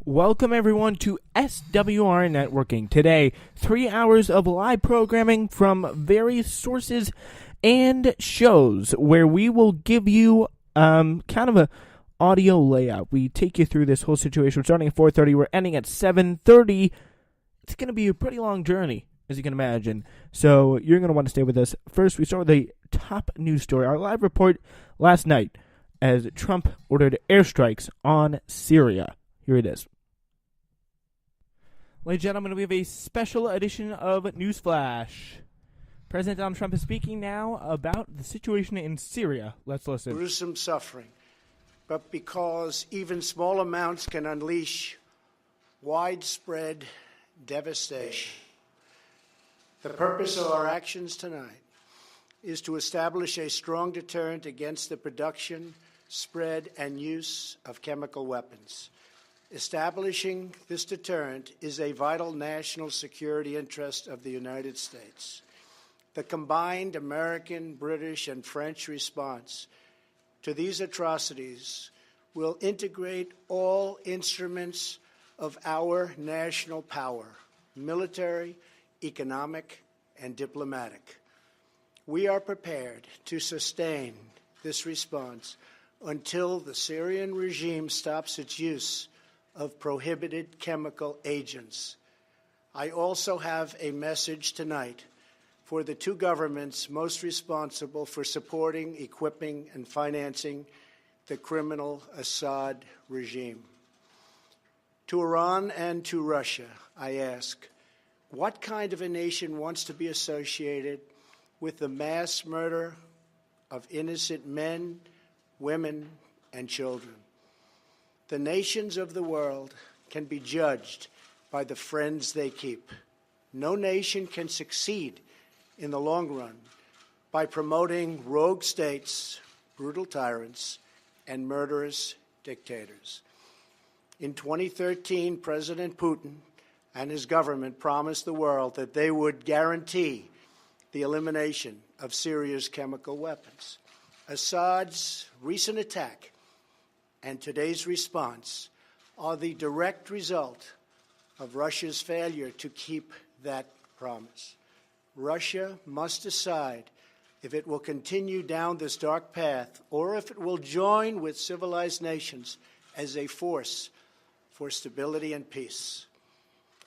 Welcome everyone to SWRN Networking. Today, 3 hours of live programming from various sources and shows where we will give you kind of a audio layout. We take you through this whole situation. We're starting at 4:30. We're ending at 7:30. It's going to be a pretty long journey, as you can imagine. So you're going to want to stay with us. First, we start with the top news story. Our live report last night as Trump ordered airstrikes on Syria. Here it is. Ladies and gentlemen, we have a special edition of Newsflash. President Donald Trump is speaking now about the situation in Syria. Let's listen. Gruesome suffering, but because even small amounts can unleash widespread devastation. The purpose of our actions tonight is to establish a strong deterrent against the production, spread, and use of chemical weapons. Establishing this deterrent is a vital national security interest of the United States. The combined American, British, and French response to these atrocities will integrate all instruments of our national power, military, economic, and diplomatic. We are prepared to sustain this response until the Syrian regime stops its use of prohibited chemical agents. I also have a message tonight for the two governments most responsible for supporting, equipping, and financing the criminal Assad regime. To Iran and to Russia, I ask, what kind of a nation wants to be associated with the mass murder of innocent men, women, and children? The nations of the world can be judged by the friends they keep. No nation can succeed in the long run by promoting rogue states, brutal tyrants, and murderous dictators. In 2013, President Putin and his government promised the world that they would guarantee the elimination of Syria's chemical weapons. Assad's recent attack and today's response are the direct result of Russia's failure to keep that promise. Russia must decide if it will continue down this dark path or if it will join with civilized nations as a force for stability and peace.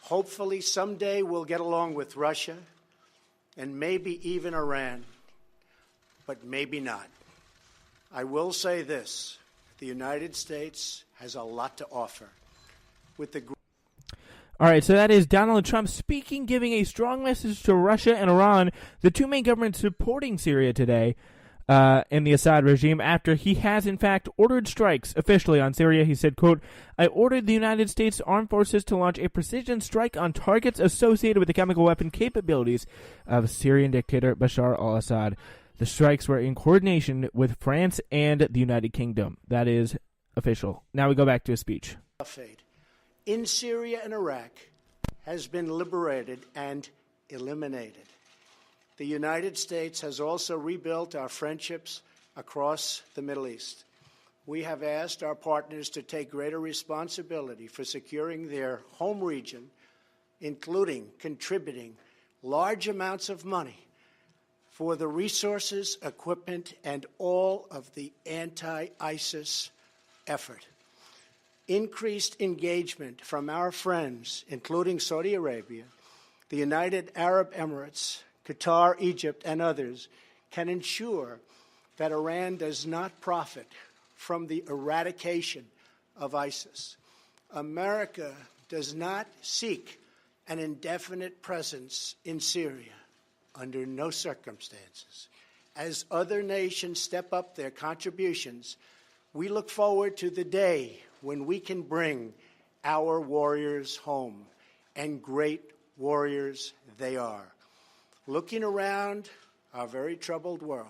Hopefully, someday we'll get along with Russia and maybe even Iran, but maybe not. I will say this. The United States has a lot to offer. All right, so that is Donald Trump speaking, giving a strong message to Russia and Iran, the two main governments supporting Syria today in the Assad regime, after he has, in fact, ordered strikes officially on Syria. He said, quote, I ordered the United States Armed Forces to launch a precision strike on targets associated with the chemical weapon capabilities of Syrian dictator Bashar al-Assad. The strikes were in coordination with France and the United Kingdom. That is official. Now we go back to his speech. In Syria and Iraq has been liberated and eliminated. The United States has also rebuilt our friendships across the Middle East. We have asked our partners to take greater responsibility for securing their home region, including contributing large amounts of money for the resources, equipment, and all of the anti-ISIS effort. Increased engagement from our friends, including Saudi Arabia, the United Arab Emirates, Qatar, Egypt, and others, can ensure that Iran does not profit from the eradication of ISIS. America does not seek an indefinite presence in Syria under no circumstances. As other nations step up their contributions, we look forward to the day when we can bring our warriors home, and great warriors they are. Looking around our very troubled world,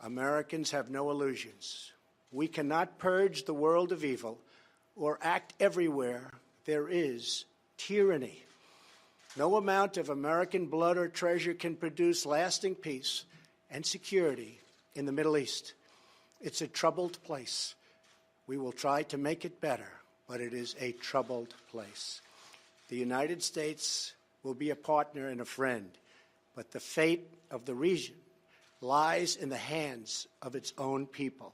Americans have no illusions. We cannot purge the world of evil or act everywhere there is tyranny. No amount of American blood or treasure can produce lasting peace and security in the Middle East. It's a troubled place. We will try to make it better but it is a troubled place. The United States will be a partner and a friend, but the fate of the region lies in the hands of its own people.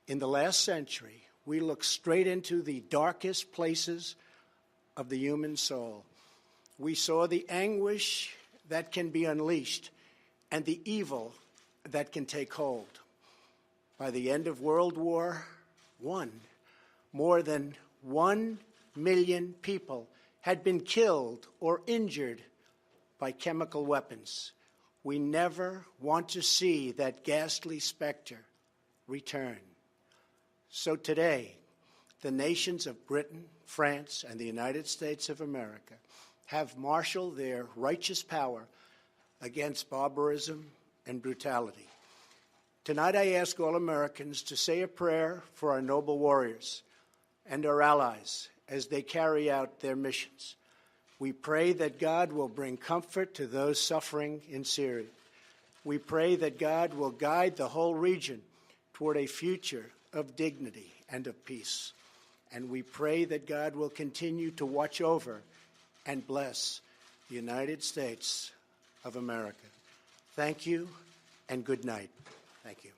In the last century, we looked straight into the darkest places of the human soul. We saw the anguish that can be unleashed and the evil that can take hold. By the end of World War I, more than 1 million people had been killed or injured by chemical weapons. We never want to see that ghastly specter return. So today, the nations of Britain, France, and the United States of America have marshaled their righteous power against barbarism and brutality. Tonight I ask all Americans to say a prayer for our noble warriors and our allies as they carry out their missions. We pray that God will bring comfort to those suffering in Syria. We pray that God will guide the whole region toward a future of dignity and of peace. And we pray that God will continue to watch over and bless the United States of America. Thank you and good night. Thank you.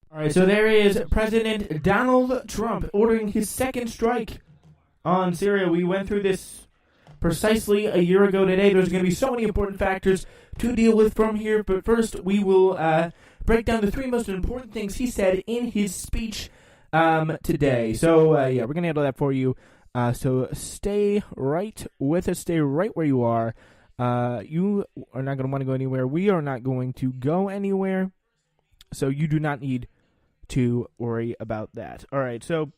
All right, so there is President Donald Trump ordering his second strike on Syria. We went through this precisely a year ago today. There's going to be so many important factors to deal with from here, but first we will break down the three most important things he said in his speech today. So, we're going to handle that for you. So stay right with us. Stay right where you are. You are not going to want to go anywhere. We are not going to go anywhere. So you do not need to worry about that. All right, so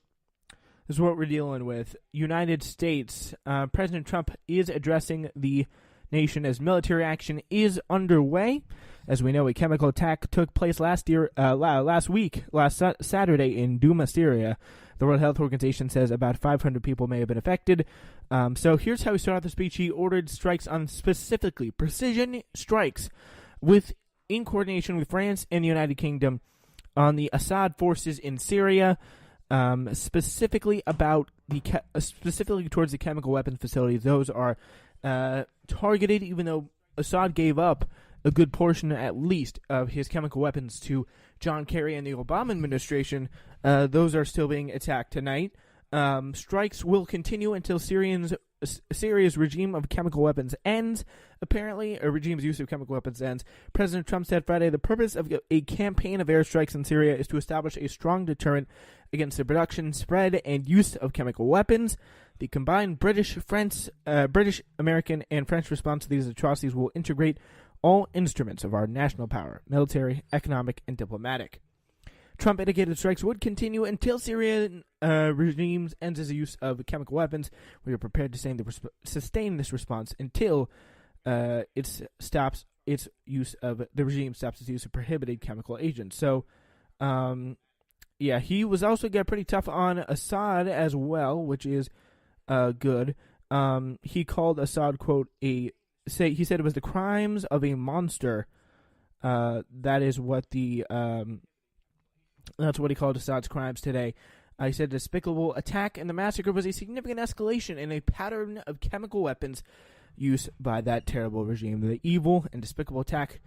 this is what we're dealing with. United States, President Trump is addressing the nation as military action is underway. As we know, a chemical attack took place last Saturday in Duma, Syria. The World Health Organization says about 500 people may have been affected. So here's how he started the speech. He ordered strikes on specifically precision strikes in coordination with France and the United Kingdom on the Assad forces in Syria, specifically towards the chemical weapons facilities. Those are targeted, even though Assad gave up a good portion, at least, of his chemical weapons to John Kerry and the Obama administration. Those are still being attacked tonight. Strikes will continue until Syria's regime of chemical weapons ends. Apparently, a regime's use of chemical weapons ends. President Trump said Friday the purpose of a campaign of airstrikes in Syria is to establish a strong deterrent against the production, spread, and use of chemical weapons. The combined British, American, and French response to these atrocities will integrate all instruments of our national power, military, economic, and diplomatic. Trump indicated strikes would continue until Syrian regimes ends the use of chemical weapons. We are prepared to sustain this response until the regime stops its use of prohibited chemical agents. So, he was also got pretty tough on Assad as well, which is good. He called Assad, quote, he said it was the crimes of a monster. That is what that's what he called Assad's crimes today. He said despicable attack and the massacre was a significant escalation in a pattern of chemical weapons use by that terrible regime. The evil and despicable attack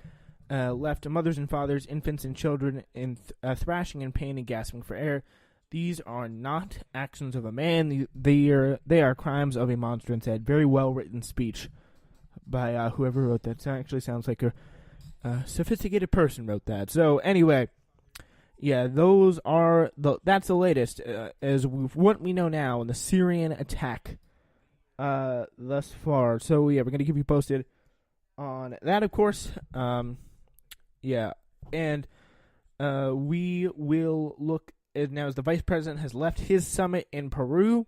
left mothers and fathers, infants and children in thrashing in pain and gasping for air. These are not actions of a man. They are crimes of a monster, and said very well written speech by whoever wrote that. It actually sounds like a sophisticated person wrote that. So anyway, that's the latest as what we know now in the Syrian attack thus far. So we're going to keep you posted on that, of course. And we will look at now as the vice president has left his summit in Peru,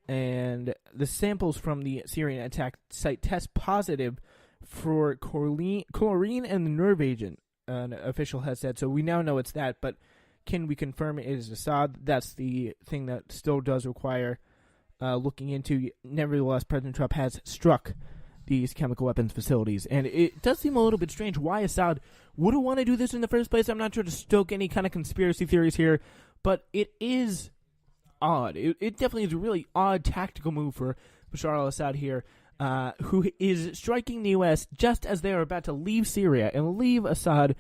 and the samples from the Syrian attack site test positive for chlorine and the nerve agent, an official has said. So we now know it's that, but can we confirm it is Assad? That's the thing that still does require looking into. Nevertheless, President Trump has struck these chemical weapons facilities. And it does seem a little bit strange why Assad would want to do this in the first place. I'm not trying to stoke any kind of conspiracy theories here, but it is odd. It definitely is a really odd tactical move for Bashar al-Assad here, who is striking the U.S. just as they are about to leave Syria and leave Assad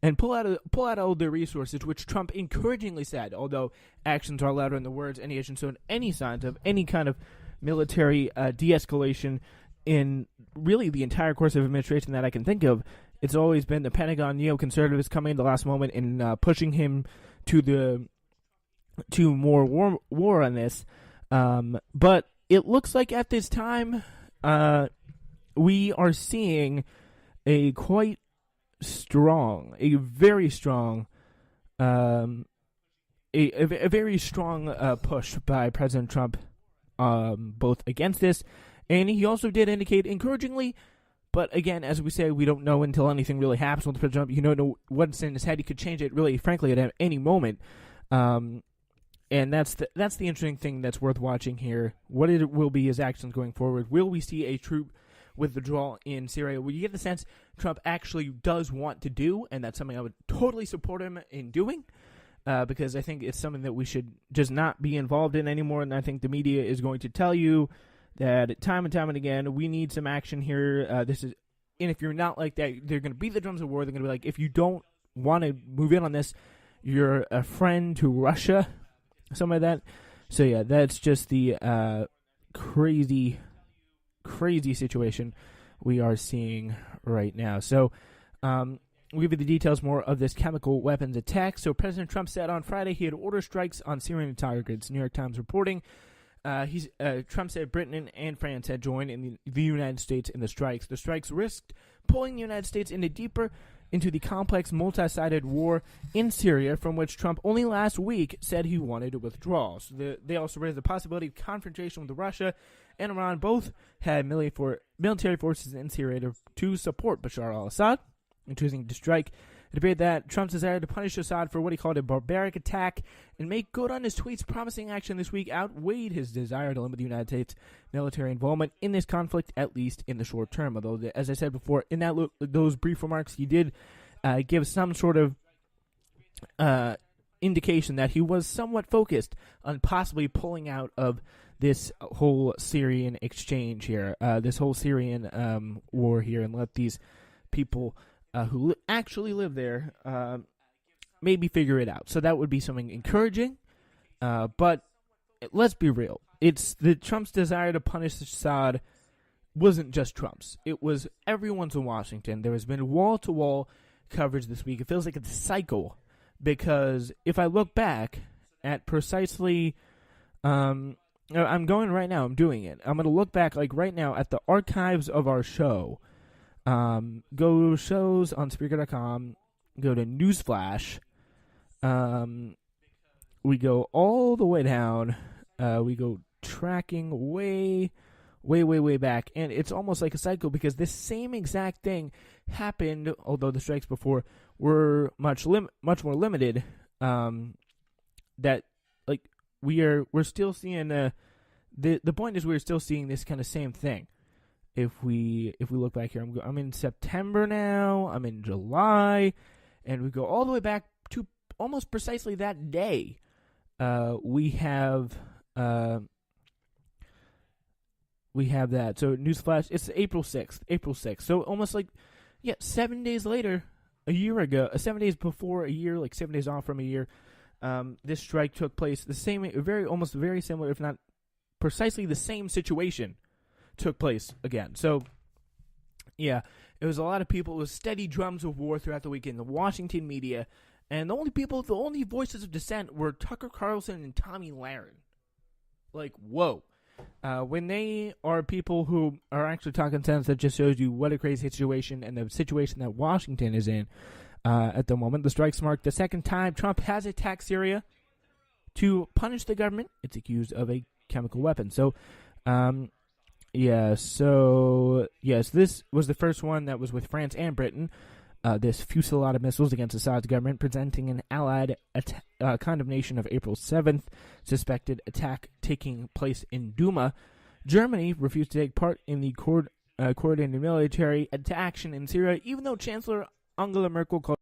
and pull out all their resources, which Trump encouragingly said, although actions are louder than the words, and he hasn't shown any signs of any kind of military de-escalation in really the entire course of administration that I can think of. It's always been the Pentagon neoconservatives coming in the last moment and pushing him to more war on this. But it looks like at this time we are seeing a very strong push by President Trump, both against this, and he also did indicate encouragingly, but again, as we say, we don't know until anything really happens with President Trump. You don't know what's in his head. He could change it really, frankly, at any moment. And that's the interesting thing that's worth watching here. What it will be his actions going forward. Will we see a troop withdrawal in Syria? Will you get the sense Trump actually does want to do, and that's something I would totally support him in doing, because I think it's something that we should just not be involved in anymore, and I think the media is going to tell you that time and time and again, we need some action here. And if you're not like that, they're going to beat the drums of war. They're going to be like, if you don't want to move in on this, you're a friend to Russia, something like that. So yeah, that's just the crazy situation we are seeing right now. So we'll give you the details more of this chemical weapons attack. So President Trump said on Friday he had ordered strikes on Syrian targets. New York Times reporting. Trump said Britain and France had joined in the United States in the strikes. The strikes risked pulling the United States into the complex multi-sided war in Syria, from which Trump only last week said he wanted to withdraw. So they also raised the possibility of confrontation with Russia and Iran. Both had military forces in Syria to support Bashar al-Assad in choosing to strike. It appeared that Trump's desire to punish Assad for what he called a barbaric attack and make good on his tweets promising action this week outweighed his desire to limit the United States' military involvement in this conflict, at least in the short term. Although, as I said before, in those brief remarks, he did give some sort of indication that he was somewhat focused on possibly pulling out of this whole Syrian exchange here, this whole Syrian war here, and let these people who actually live there maybe figure it out. So that would be something encouraging. But let's be real. It's Trump's desire to punish Assad wasn't just Trump's. It was everyone's in Washington. There has been wall-to-wall coverage this week. It feels like it's a cycle, because if I look back at precisely... I'm going right now. I'm doing it. I'm going to look back like right now at the archives of our show. Go to shows on Spreaker.com, go to Newsflash, we go all the way down, we go tracking way back, and it's almost like a cycle, because this same exact thing happened, although the strikes before were much more limited, that, like, we're still seeing, the point is we're still seeing this kind of same thing. If we look back here, I'm in September now, I'm in July, and we go all the way back to almost precisely that day. We have that. So Newsflash, it's April 6th. So almost 7 days later, a year ago, 7 days before a year, like 7 days off from a year, this strike took place. Almost very similar, if not precisely the same situation took place again. So, yeah, it was a lot of people. It was steady drums of war throughout the weekend. The Washington media, and the only voices of dissent were Tucker Carlson and Tommy Lahren. Like, whoa. When they are people who are actually talking sense, that just shows you what a crazy situation, and the situation that Washington is in at the moment. The strikes mark the second time Trump has attacked Syria to punish the government it's accused of a chemical weapon. So, yes, this was the first one that was with France and Britain. This fusillade of missiles against Assad's government, presenting an allied condemnation of April 7th suspected attack taking place in Duma. Germany refused to take part in the coordinated military action in Syria, even though Chancellor Angela Merkel called